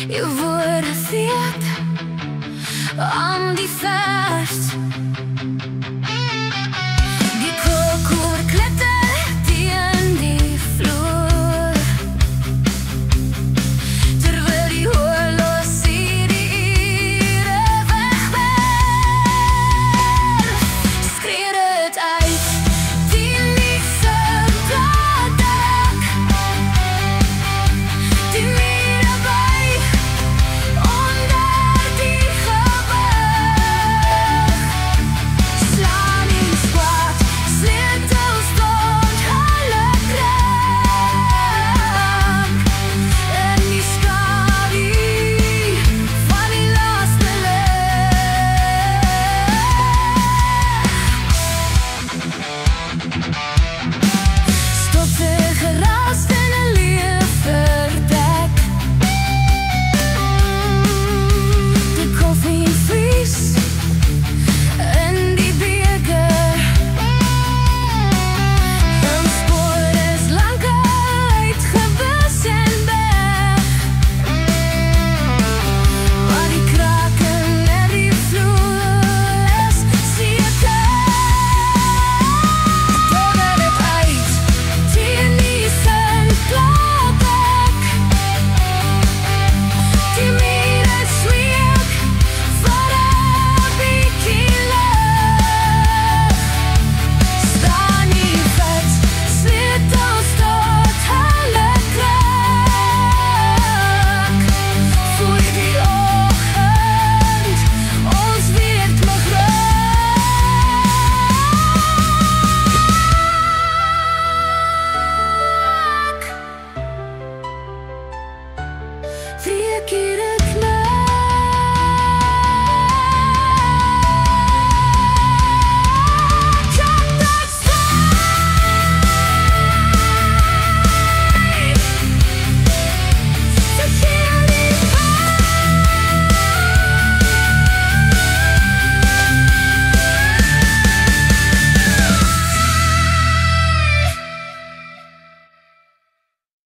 Je wurde viert om die fest. Die kokor klettert in die vloer, terwijl die hoorloos hier die weg schreeuwt het uit, die liefde praat die meer bij onder die geberg. Slaan in zwart, sleutels tot alle krank. En die skadie van die laatste leg.